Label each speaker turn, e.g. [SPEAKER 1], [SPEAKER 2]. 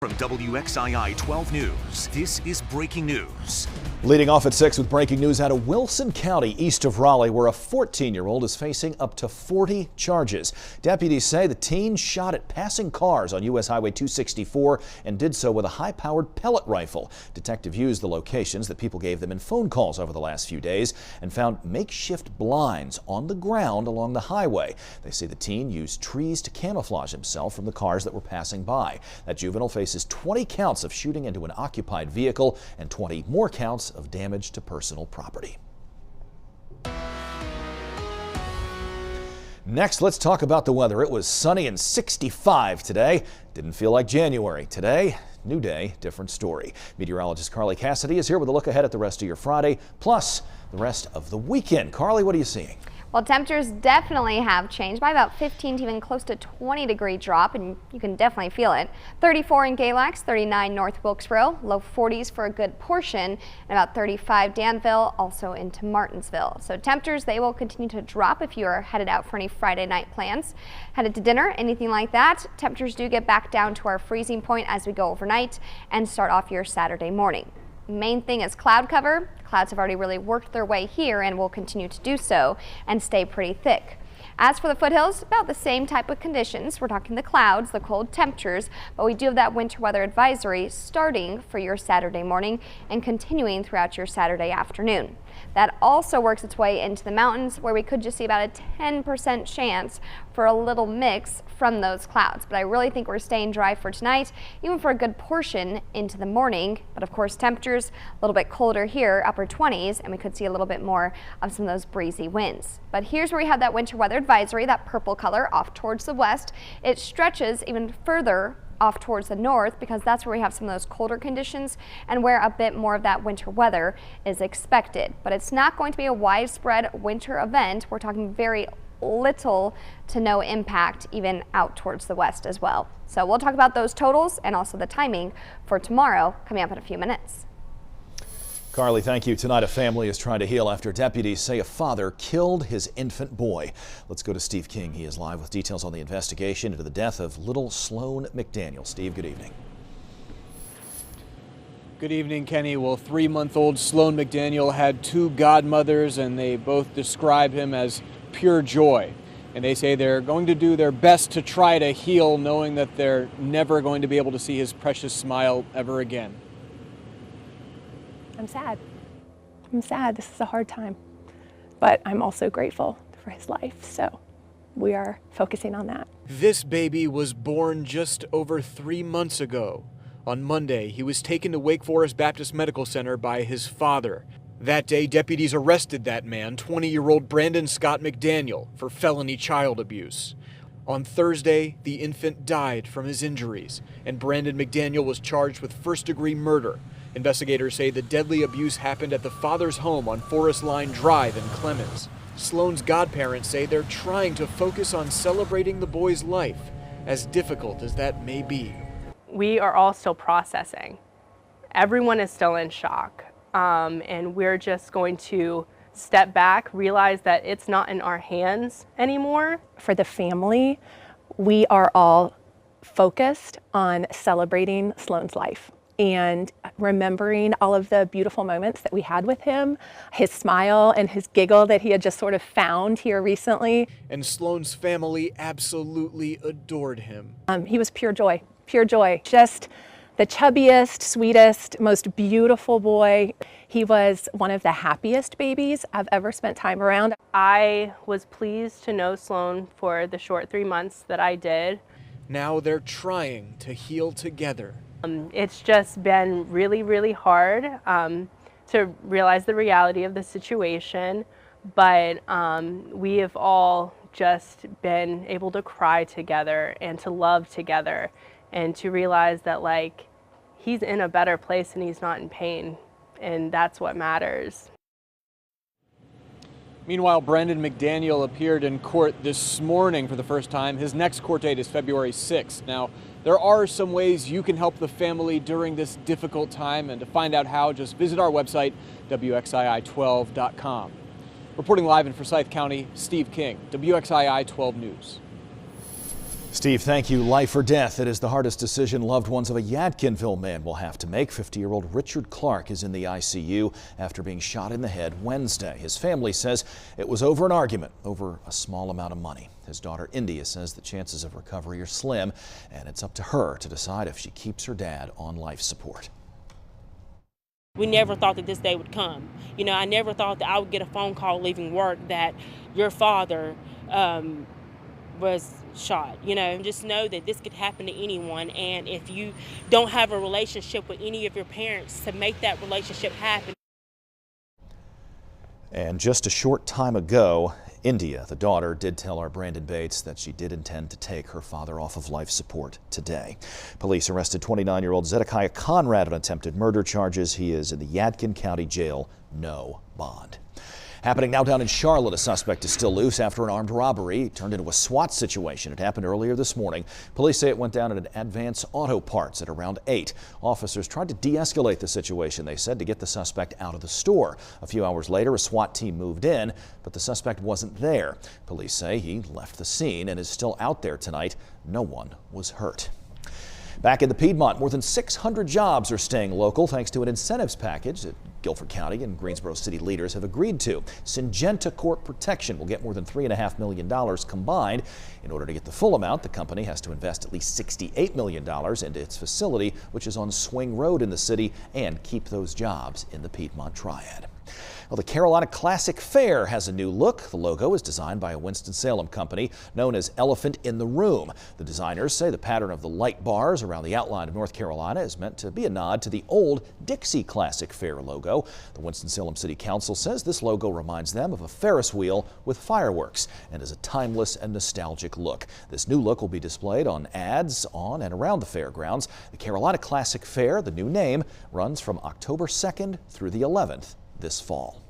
[SPEAKER 1] From WXII 12 News, this is breaking news.
[SPEAKER 2] Leading off at 6 with breaking news out of Wilson County, east of Raleigh, where a 14-year-old is facing up to 40 charges. Deputies say the teen shot at passing cars on U.S. Highway 264 and did so with a high-powered pellet rifle. Detective used the locations that people gave them in phone calls over the last few days and found makeshift blinds on the ground along the highway. They say the teen used trees to camouflage himself from the cars that were passing by. That juvenile faces 20 counts of shooting into an occupied vehicle and 20 more counts of damage to personal property. Next, let's talk about the weather. It was sunny and 65 today. Didn't feel like January. Today, new day, different story. Meteorologist Carly Cassidy is here with a look ahead at the rest of your Friday, plus the rest of the weekend. Carly, what are you seeing?
[SPEAKER 3] Well, temperatures definitely have changed by about 15 to even close to 20-degree drop, and you can definitely feel it. 34 in Galax, 39 North Wilkesboro, low 40s for a good portion, and about 35 Danville, also into Martinsville. So temperatures, they will continue to drop if you are headed out for any Friday night plans. Headed to dinner, anything like that, temperatures do get back down to our freezing point as we go overnight and start off your Saturday morning. Main thing is cloud cover. Clouds have already really worked their way here and will continue to do so and stay pretty thick. As for the foothills, about the same type of conditions. We're talking the clouds, the cold temperatures, but we do have that winter weather advisory starting for your Saturday morning and continuing throughout your Saturday afternoon. That also works its way into the mountains, where we could just see about a 10% chance for a little mix from those clouds. But I really think we're staying dry for tonight, even for a good portion into the morning. But of course, temperatures a little bit colder here, upper 20s, and we could see a little bit more of some of those breezy winds. But here's where we have that winter weather advisory, that purple color off towards the west. It stretches even further off towards the north, because that's where we have some of those colder conditions and where a bit more of that winter weather is expected. But it's not going to be a widespread winter event. We're talking very little to no impact even out towards the west as well. So we'll talk about those totals and also the timing for tomorrow coming up in a few minutes.
[SPEAKER 2] Carly, thank you. Tonight, a family is trying to heal after deputies say a father killed his infant boy. Let's go to Steve King. He is live with details on the investigation into the death of little Sloan McDaniel. Steve, good evening.
[SPEAKER 4] Good evening, Kenny. Well, 3-month-old Sloan McDaniel had 2 godmothers, and they both describe him as pure joy. And they say they're going to do their best to try to heal, knowing that they're never going to be able to see his precious smile ever again.
[SPEAKER 5] I'm sad. I'm sad. This is a hard time, but I'm also grateful for his life. So we are focusing on that.
[SPEAKER 4] This baby was born just over 3 months ago. On Monday, he was taken to Wake Forest Baptist Medical Center by his father. That day, deputies arrested that man, 20-year-old Brandon Scott McDaniel, for felony child abuse. On Thursday, the infant died from his injuries, and Brandon McDaniel was charged with first-degree murder. Investigators say the deadly abuse happened at the father's home on Forest Line Drive in Clemens. Sloan's godparents say they're trying to focus on celebrating the boy's life, as difficult as that may be.
[SPEAKER 6] We are all still processing. Everyone is still in shock, and we're just going to step back, realize that it's not in our hands anymore.
[SPEAKER 5] For the family, we are all focused on celebrating Sloan's life and remembering all of the beautiful moments that we had with him, his smile and his giggle that he had just sort of found here recently.
[SPEAKER 4] And Sloan's family absolutely adored him.
[SPEAKER 5] He was pure joy, just the chubbiest, sweetest, most beautiful boy. He was one of the happiest babies I've ever spent time around.
[SPEAKER 6] I was pleased to know Sloan for the short 3 months that I did.
[SPEAKER 4] Now they're trying to heal together.
[SPEAKER 6] It's just been really, really hard to realize the reality of the situation, but we have all just been able to cry together and to love together and to realize that, like, he's in a better place and he's not in pain, and that's what matters.
[SPEAKER 4] Meanwhile, Brandon McDaniel appeared in court this morning for the first time. His next court date is February 6th. Now, there are some ways you can help the family during this difficult time, and to find out how, just visit our website, WXII12.com. Reporting live in Forsyth County, Steve King, WXII 12 News.
[SPEAKER 2] Steve, thank you. Life or death. It is the hardest decision loved ones of a Yadkinville man will have to make. 50-year-old Richard Clark is in the ICU after being shot in the head Wednesday. His family says it was over an argument over a small amount of money. His daughter India says the chances of recovery are slim, and it's up to her to decide if she keeps her dad on life support.
[SPEAKER 7] We never thought that this day would come. You know, I never thought that I would get a phone call leaving work that your father was shot. You know, just know that this could happen to anyone, and if you don't have a relationship with any of your parents, to make that relationship happen.
[SPEAKER 2] And just a short time ago, India, the daughter, did tell our Brandon Bates that she did intend to take her father off of life support today. Police arrested 29-year-old Zedekiah Conrad on attempted murder charges. He is in the Yadkin County Jail, no bond. Happening now down in Charlotte, a suspect is still loose after an armed robbery turned into a SWAT situation. It happened earlier this morning. Police say it went down at an Advance Auto Parts at around 8. Officers tried to de-escalate the situation, they said, to get the suspect out of the store. A few hours later, a SWAT team moved in, but the suspect wasn't there. Police say he left the scene and is still out there tonight. No one was hurt. Back in the Piedmont, more than 600 jobs are staying local thanks to an incentives package that Guilford County and Greensboro city leaders have agreed to. Syngenta Corp Protection will get more than $3.5 million combined. In order to get the full amount, the company has to invest at least $68 million into its facility, which is on Swing Road in the city, and keep those jobs in the Piedmont Triad. Well, the Carolina Classic Fair has a new look. The logo is designed by a Winston-Salem company known as Elephant in the Room. The designers say the pattern of the light bars around the outline of North Carolina is meant to be a nod to the old Dixie Classic Fair logo. The Winston-Salem City Council says this logo reminds them of a Ferris wheel with fireworks and is a timeless and nostalgic look. This new look will be displayed on ads on and around the fairgrounds. The Carolina Classic Fair, the new name, runs from October 2nd through the 11th this fall.